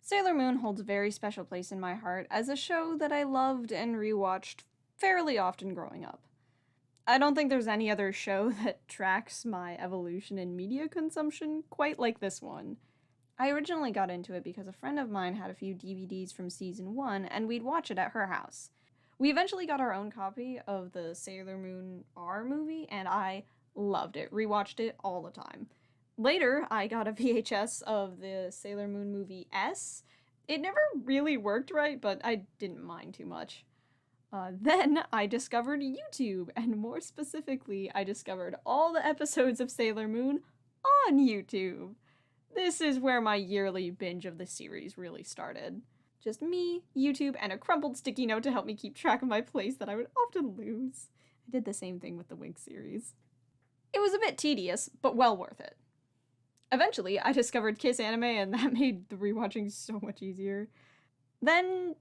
Sailor Moon holds a very special place in my heart as a show that I loved and rewatched fairly often growing up. I don't think there's any other show that tracks my evolution in media consumption quite like this one. I originally got into it because a friend of mine had a few DVDs from season 1 and we'd watch it at her house. We eventually got our own copy of the Sailor Moon R movie and I loved it, rewatched it all the time. Later, I got a VHS of the Sailor Moon movie S. It never really worked right, but I didn't mind too much. Then I discovered YouTube, and more specifically, I discovered all the episodes of Sailor Moon on YouTube. This is where my yearly binge of the series really started. Just me, YouTube, and a crumpled sticky note to help me keep track of my place that I would often lose. I did the same thing with the Wink series. It was a bit tedious, but well worth it. Eventually, I discovered Kiss Anime, and that made the rewatching so much easier. Then,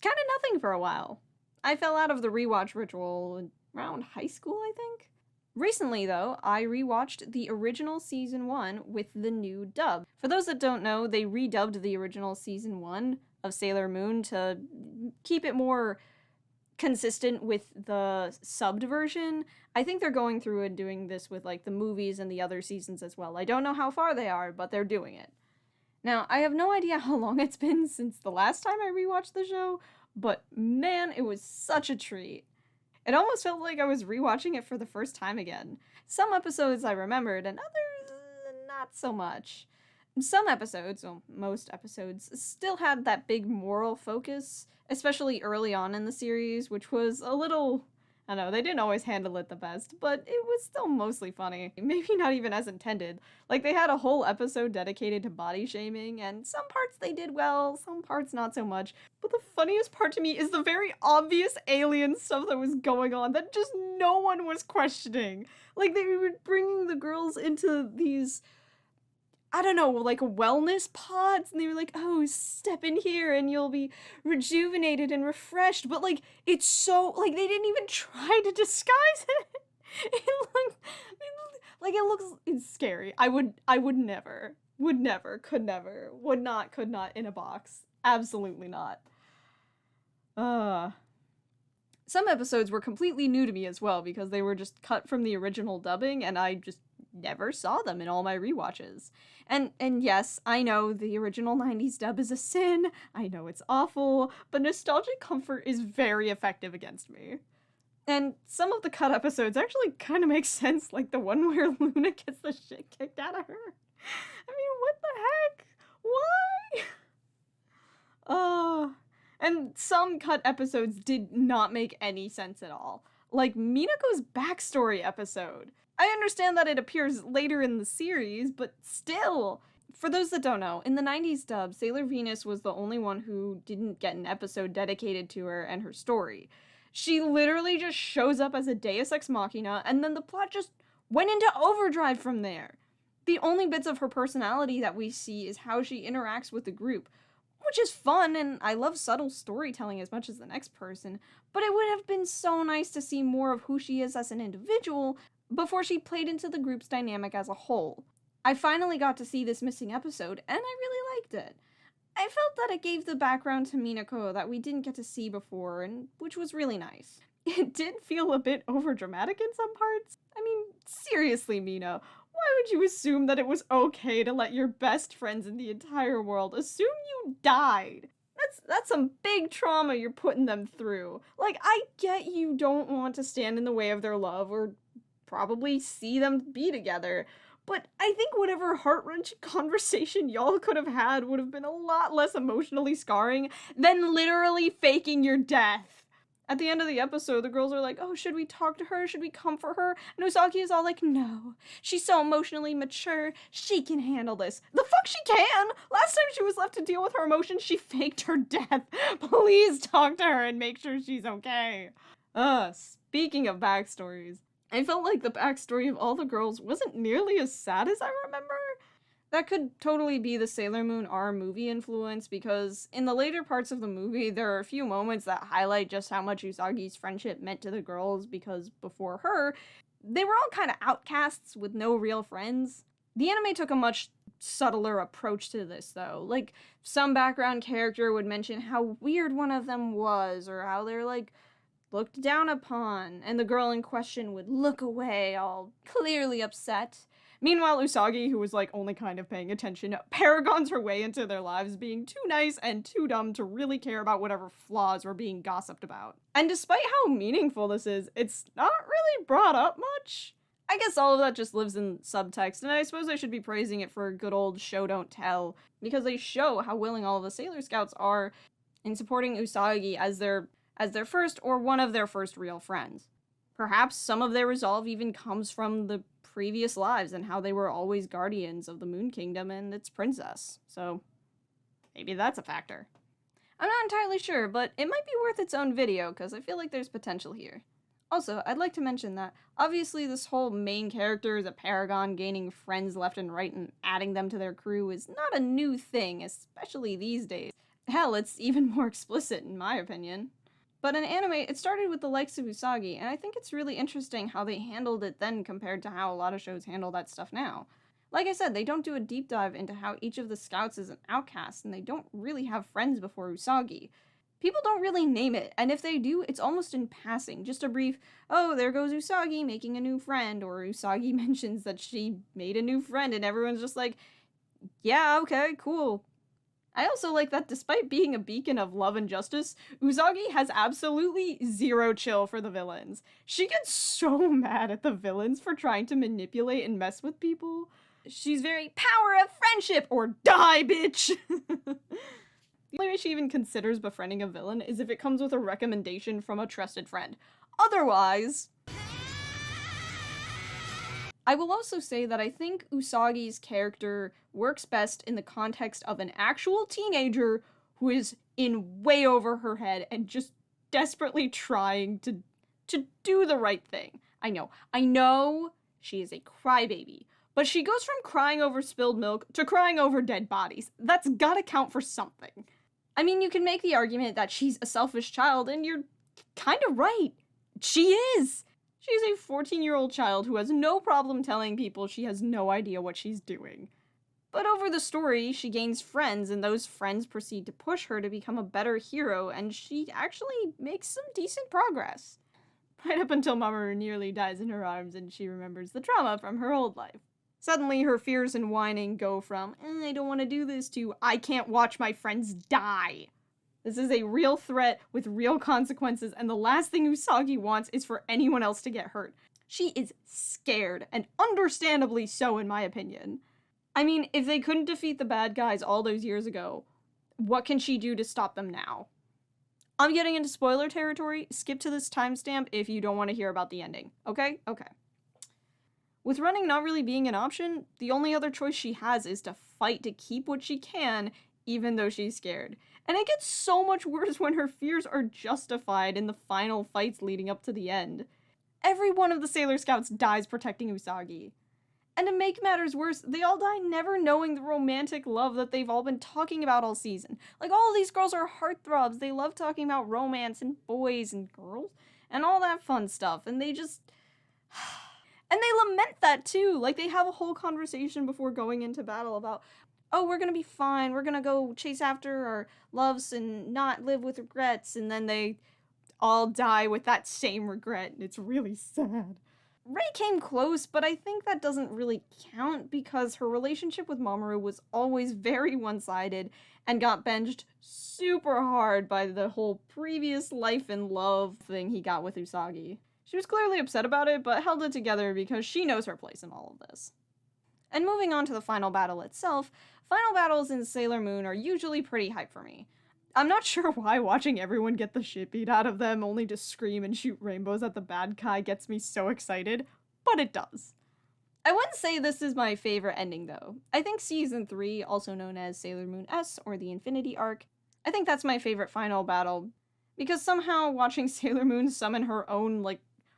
kinda nothing for a while. I fell out of the rewatch ritual around high school, I think? Recently, though, I rewatched the original Season 1 with the new dub. For those that don't know, they redubbed the original Season 1 of Sailor Moon to keep it more consistent with the subbed version. I think they're going through and doing this with like the movies and the other seasons as well. I don't know how far they are, but they're doing it. Now, I have no idea how long it's been since the last time I rewatched the show, but man, it was such a treat. It almost felt like I was rewatching it for the first time again. Some episodes I remembered, and others not so much. Some episodes, well, most episodes, still had that big moral focus, especially early on in the series, which was a little... I don't know, they didn't always handle it the best, but it was still mostly funny. Maybe not even as intended. Like, they had a whole episode dedicated to body shaming, and some parts they did well, some parts not so much. But the funniest part to me is the very obvious alien stuff that was going on that just no one was questioning. Like, they were bringing the girls into these... I don't know, like wellness pods, and they were like, oh, step in here and you'll be rejuvenated and refreshed, but like, it's so, like, they didn't even try to disguise it. It looks, it's scary. I would never, could not in a box. Absolutely not. Some episodes were completely new to me as well, because they were just cut from the original dubbing, and I just never saw them in all my rewatches. And yes, I know the original 90s dub is a sin, I know it's awful, but nostalgic comfort is very effective against me. And some of the cut episodes actually kind of make sense, like the one where Luna gets the shit kicked out of her. I mean, what the heck? Why? And some cut episodes did not make any sense at all. Like Minako's backstory episode. I understand that it appears later in the series, but still. For those that don't know, in the 90s dub, Sailor Venus was the only one who didn't get an episode dedicated to her and her story. She literally just shows up as a deus ex machina, and then the plot just went into overdrive from there. The only bits of her personality that we see is how she interacts with the group, which is fun, and I love subtle storytelling as much as the next person, but it would have been so nice to see more of who she is as an individual before she played into the group's dynamic as a whole. I finally got to see this missing episode, and I really liked it. I felt that it gave the background to Minako that we didn't get to see before, and which was really nice. It did feel a bit overdramatic in some parts. I mean, seriously, Mina, why would you assume that it was okay to let your best friends in the entire world assume you died? That's some big trauma you're putting them through. Like, I get you don't want to stand in the way of their love or probably see them be together, but I think whatever heart-wrenching conversation y'all could have had would have been a lot less emotionally scarring than literally faking your death. At the end of the episode, the girls are like, oh, should we talk to her? Should we comfort her? And Osaki is all like, no. She's so emotionally mature. She can handle this. The fuck she can! Last time she was left to deal with her emotions, she faked her death. Please talk to her and make sure she's okay. Speaking of backstories, I felt like the backstory of all the girls wasn't nearly as sad as I remember. That could totally be the Sailor Moon R movie influence, because in the later parts of the movie, there are a few moments that highlight just how much Usagi's friendship meant to the girls, because before her, they were all kind of outcasts with no real friends. The anime took a much subtler approach to this, though. Like, some background character would mention how weird one of them was, or how they're, like, looked down upon, and the girl in question would look away, all clearly upset. Meanwhile, Usagi, who was, like, only kind of paying attention, paragons her way into their lives, being too nice and too dumb to really care about whatever flaws were being gossiped about. And despite how meaningful this is, it's not really brought up much. I guess all of that just lives in subtext, and I suppose I should be praising it for good old show don't tell, because they show how willing all of the Sailor Scouts are in supporting Usagi as their first or one of their first real friends. Perhaps some of their resolve even comes from the previous lives and how they were always guardians of the Moon Kingdom and its princess. So maybe that's a factor. I'm not entirely sure, but it might be worth its own video because I feel like there's potential here. Also, I'd like to mention that obviously this whole main character is a paragon gaining friends left and right and adding them to their crew is not a new thing, especially these days. Hell, it's even more explicit in my opinion. But in anime, it started with the likes of Usagi, and I think it's really interesting how they handled it then compared to how a lot of shows handle that stuff now. Like I said, they don't do a deep dive into how each of the scouts is an outcast, and they don't really have friends before Usagi. People don't really name it, and if they do, it's almost in passing, just a brief, oh, there goes Usagi making a new friend, or Usagi mentions that she made a new friend, and everyone's just like, yeah, okay, cool. I also like that despite being a beacon of love and justice, Usagi has absolutely zero chill for the villains. She gets so mad at the villains for trying to manipulate and mess with people. She's very power of friendship or die, bitch! The only way she even considers befriending a villain is if it comes with a recommendation from a trusted friend. Otherwise... I will also say that I think Usagi's character works best in the context of an actual teenager who is in way over her head and just desperately trying to do the right thing. I know she is a crybaby, but she goes from crying over spilled milk to crying over dead bodies. That's gotta count for something. I mean, you can make the argument that she's a selfish child, and you're kinda right. She is! She's a 14-year-old child who has no problem telling people she has no idea what she's doing. But over the story, she gains friends, and those friends proceed to push her to become a better hero, and she actually makes some decent progress. Right up until Mamoru nearly dies in her arms and she remembers the trauma from her old life. Suddenly, her fears and whining go from, I don't want to do this, to, I can't watch my friends die. This is a real threat with real consequences, and the last thing Usagi wants is for anyone else to get hurt. She is scared, and understandably so in my opinion. I mean, if they couldn't defeat the bad guys all those years ago, what can she do to stop them now? I'm getting into spoiler territory. Skip to this timestamp if you don't want to hear about the ending. Okay? Okay. With running not really being an option, the only other choice she has is to fight to keep what she can, even though she's scared. And it gets so much worse when her fears are justified in the final fights leading up to the end. Every one of the Sailor Scouts dies protecting Usagi. And to make matters worse, they all die never knowing the romantic love that they've all been talking about all season. Like, all of these girls are heartthrobs. They love talking about romance and boys and girls and all that fun stuff. And they just... And they lament that too. Like, they have a whole conversation before going into battle about, oh, we're gonna be fine, we're gonna go chase after our loves and not live with regrets, and then they all die with that same regret, and it's really sad. Rei came close, but I think that doesn't really count because her relationship with Mamoru was always very one-sided and got binged super hard by the whole previous life and love thing he got with Usagi. She was clearly upset about it, but held it together because she knows her place in all of this. And moving on to the final battle itself, final battles in Sailor Moon are usually pretty hype for me. I'm not sure why watching everyone get the shit beat out of them only to scream and shoot rainbows at the bad guy gets me so excited, but it does. I wouldn't say this is my favorite ending though. I think Season 3, also known as Sailor Moon S or the Infinity Arc, I think that's my favorite final battle, because somehow watching Sailor Moon summon her own,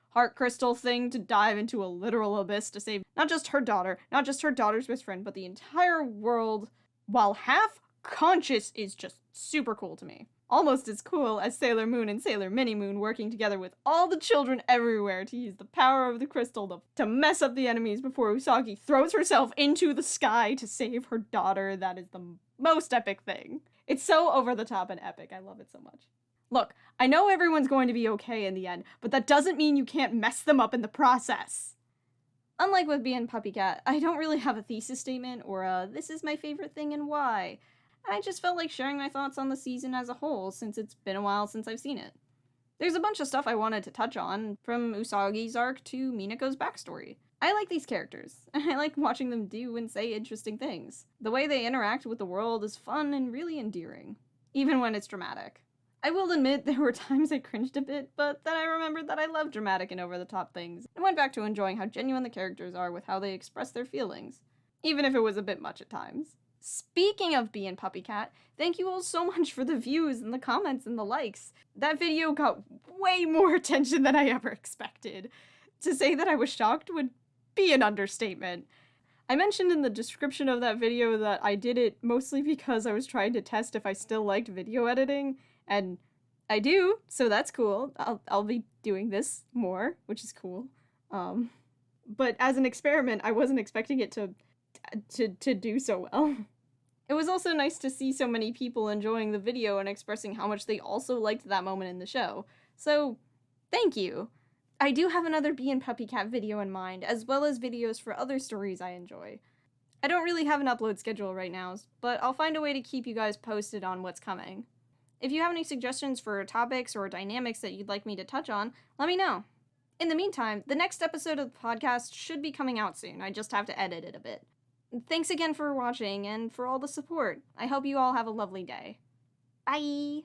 heart crystal thing to dive into a literal abyss to save not just her daughter, not just her daughter's best friend, but the entire world, while half conscious, is just super cool to me. Almost as cool as Sailor Moon and Sailor Mini-Moon working together with all the children everywhere to use the power of the crystal to mess up the enemies before Usagi throws herself into the sky to save her daughter. That is the most epic thing. It's so over the top and epic. I love it so much. Look, I know everyone's going to be okay in the end, but that doesn't mean you can't mess them up in the process. Unlike with Bee and Puppycat, I don't really have a thesis statement or a this is my favorite thing and why. I just felt like sharing my thoughts on the season as a whole since it's been a while since I've seen it. There's a bunch of stuff I wanted to touch on, from Usagi's arc to Minako's backstory. I like these characters, and I like watching them do and say interesting things. The way they interact with the world is fun and really endearing, even when it's dramatic. I will admit there were times I cringed a bit, but then I remembered that I love dramatic and over-the-top things, and went back to enjoying how genuine the characters are with how they express their feelings, even if it was a bit much at times. Speaking of Bee and Puppycat, thank you all so much for the views and the comments and the likes. That video got way more attention than I ever expected. To say that I was shocked would be an understatement. I mentioned in the description of that video that I did it mostly because I was trying to test if I still liked video editing, and I do, so that's cool. I'll be doing this more, which is cool. But as an experiment, I wasn't expecting it to do so well. It was also nice to see so many people enjoying the video and expressing how much they also liked that moment in the show. So, thank you! I do have another Bee and Puppycat video in mind, as well as videos for other stories I enjoy. I don't really have an upload schedule right now, but I'll find a way to keep you guys posted on what's coming. If you have any suggestions for topics or dynamics that you'd like me to touch on, let me know. In the meantime, the next episode of the podcast should be coming out soon. I just have to edit it a bit. Thanks again for watching and for all the support. I hope you all have a lovely day. Bye!